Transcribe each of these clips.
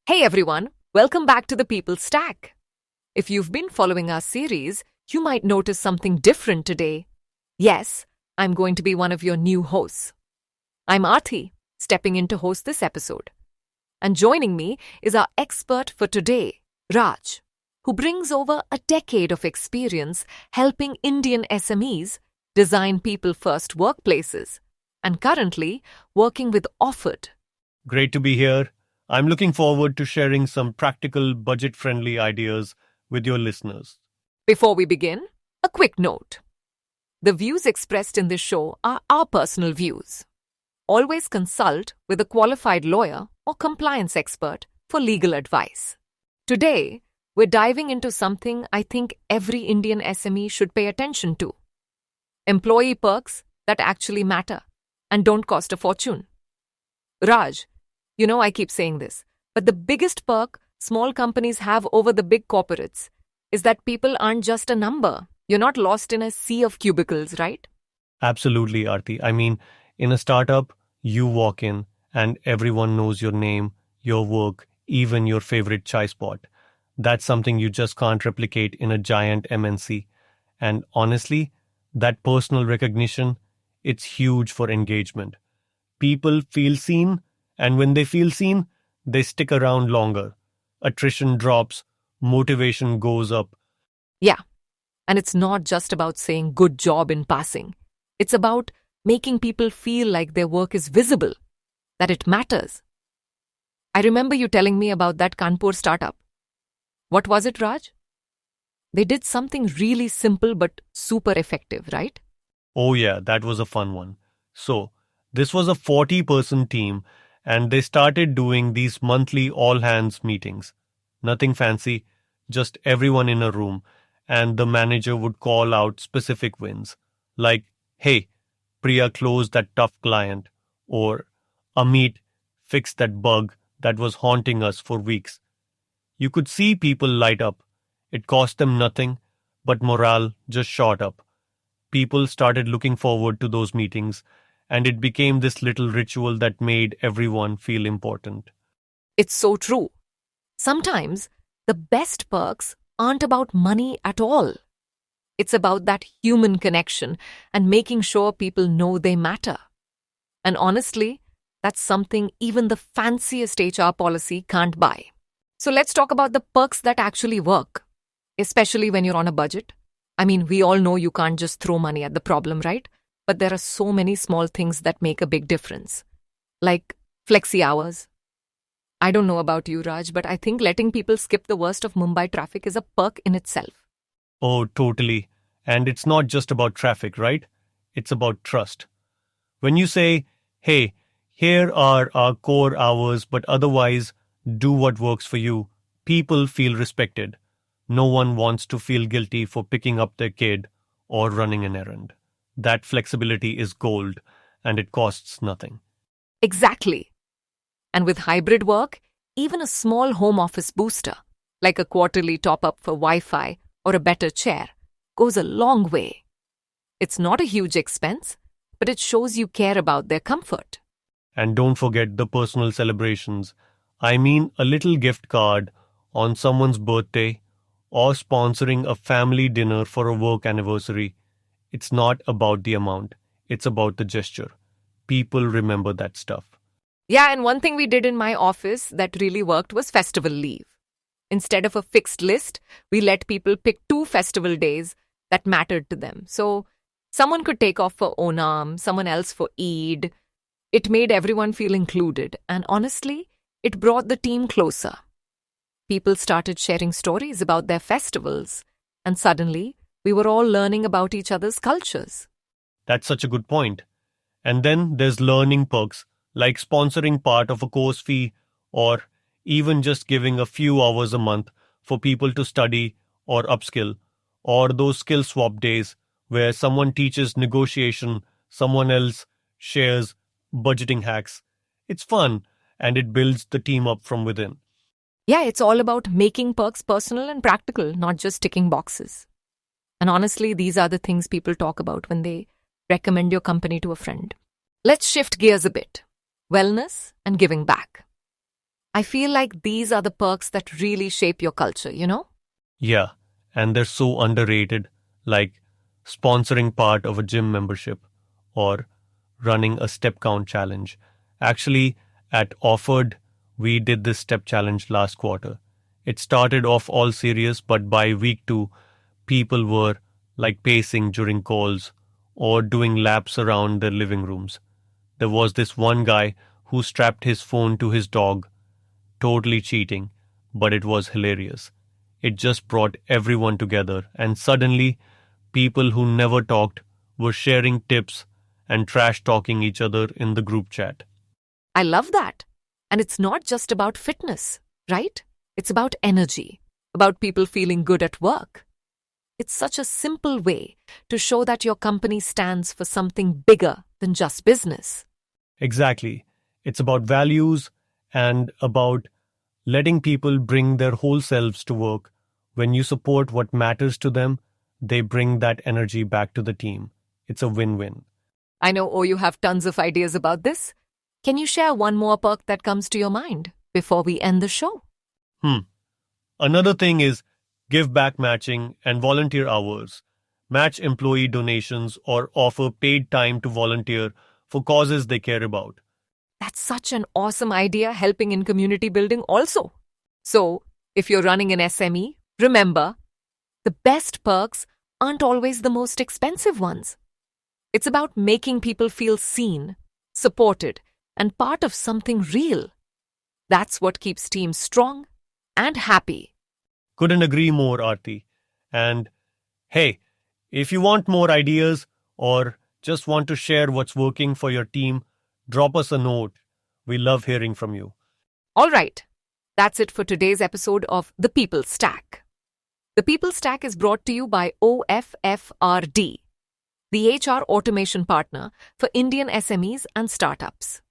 Hey everyone, welcome back to the People Stack. If you've been following our series, you might notice something different today. Yes, I'm going to be one of your new hosts. I'm Aarthi, stepping in to host this episode. And joining me is our expert for today, Raj, who brings over a decade of experience helping Indian SMEs design people-first workplaces and currently working with Offered. Great to be here. I'm looking forward to sharing some practical, budget-friendly ideas with your listeners. Before we begin, a quick note. The views expressed in this show are our personal views. Always consult with a qualified lawyer or compliance expert for legal advice. Today, we're diving into something I think every Indian SME should pay attention to. Employee perks that actually matter and don't cost a fortune. Raj, I keep saying this, but the biggest perk small companies have over the big corporates is that people aren't just a number. You're not lost in a sea of cubicles, right? Absolutely, Aarti. In a startup, you walk in and everyone knows your name, your work, even your favorite chai spot. That's something you just can't replicate in a giant MNC. And honestly, that personal recognition, it's huge for engagement. People feel seen, and when they feel seen, they stick around longer. Attrition drops, motivation goes up. Yeah, and it's not just about saying good job in passing. It's about making people feel like their work is visible, that it matters. I remember you telling me about that Kanpur startup. What was it, Raj? They did something really simple but super effective, right? Oh yeah, that was a fun one. So, this was a 40-person team, and they started doing these monthly all-hands meetings. Nothing fancy, just everyone in a room, and the manager would call out specific wins. Like, hey, Priya closed that tough client, or Amit fixed that bug that was haunting us for weeks. You could see people light up. It cost them nothing, but morale just shot up. People started looking forward to those meetings, and it became this little ritual that made everyone feel important. It's so true. Sometimes the best perks aren't about money at all. It's about that human connection and making sure people know they matter. And honestly, that's something even the fanciest HR policy can't buy. So let's talk about the perks that actually work, especially when you're on a budget. We all know you can't just throw money at the problem, right? But there are so many small things that make a big difference. Like flexi hours. I don't know about you, Raj, but I think letting people skip the worst of Mumbai traffic is a perk in itself. Oh, totally. And it's not just about traffic, right? It's about trust. When you say, hey, here are our core hours, but otherwise do what works for you, people feel respected. No one wants to feel guilty for picking up their kid or running an errand. That flexibility is gold, and it costs nothing. Exactly. And with hybrid work, even a small home office booster, like a quarterly top-up for Wi-Fi or a better chair, goes a long way. It's not a huge expense, but it shows you care about their comfort. And don't forget the personal celebrations. A little gift card on someone's birthday or sponsoring a family dinner for a work anniversary. It's not about the amount, it's about the gesture. People remember that stuff. Yeah, and one thing we did in my office that really worked was festival leave. Instead of a fixed list, we let people pick 2 festival days that mattered to them. So someone could take off for Onam, someone else for Eid. It made everyone feel included, and honestly, it brought the team closer. People started sharing stories about their festivals, and suddenly, we were all learning about each other's cultures. That's such a good point. And then there's learning perks, like sponsoring part of a course fee or even just giving a few hours a month for people to study or upskill, or those skill swap days where someone teaches negotiation, someone else shares budgeting hacks. It's fun, and it builds the team up from within. Yeah, it's all about making perks personal and practical, not just ticking boxes. And honestly, these are the things people talk about when they recommend your company to a friend. Let's shift gears a bit. Wellness and giving back. I feel like these are the perks that really shape your culture, you know? Yeah, and they're so underrated, like sponsoring part of a gym membership or running a step count challenge. Actually, at Offered, we did this step challenge last quarter. It started off all serious, but by week 2, people were like pacing during calls or doing laps around their living rooms. There was this one guy who strapped his phone to his dog, totally cheating, but it was hilarious. It just brought everyone together, and suddenly, people who never talked were sharing tips and trash talking each other in the group chat. I love that. And it's not just about fitness, right? It's about energy, about people feeling good at work. It's such a simple way to show that your company stands for something bigger than just business. Exactly. It's about values and about letting people bring their whole selves to work. When you support what matters to them, they bring that energy back to the team. It's a win win. I know, oh, you have tons of ideas about this. Can you share one more perk that comes to your mind before we end the show? Another thing is give back matching and volunteer hours. Match employee donations or offer paid time to volunteer for causes they care about. That's such an awesome idea, helping in community building also. So, if you're running an SME, remember, the best perks aren't always the most expensive ones. It's about making people feel seen, supported, and part of something real. That's what keeps teams strong and happy. Couldn't agree more, Aarti. And hey, if you want more ideas or just want to share what's working for your team, drop us a note. We love hearing from you. All right, that's it for today's episode of The People Stack. The People Stack is brought to you by OFFRD, the HR automation partner for Indian SMEs and startups.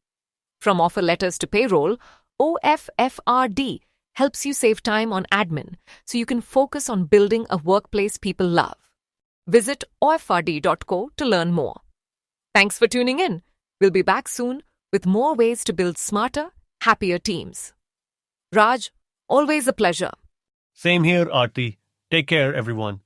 From offer letters to payroll, OFFRD helps you save time on admin so you can focus on building a workplace people love. Visit ofrd.co to learn more. Thanks for tuning in. We'll be back soon with more ways to build smarter, happier teams. Raj, always a pleasure. Same here, Aarti. Take care, everyone.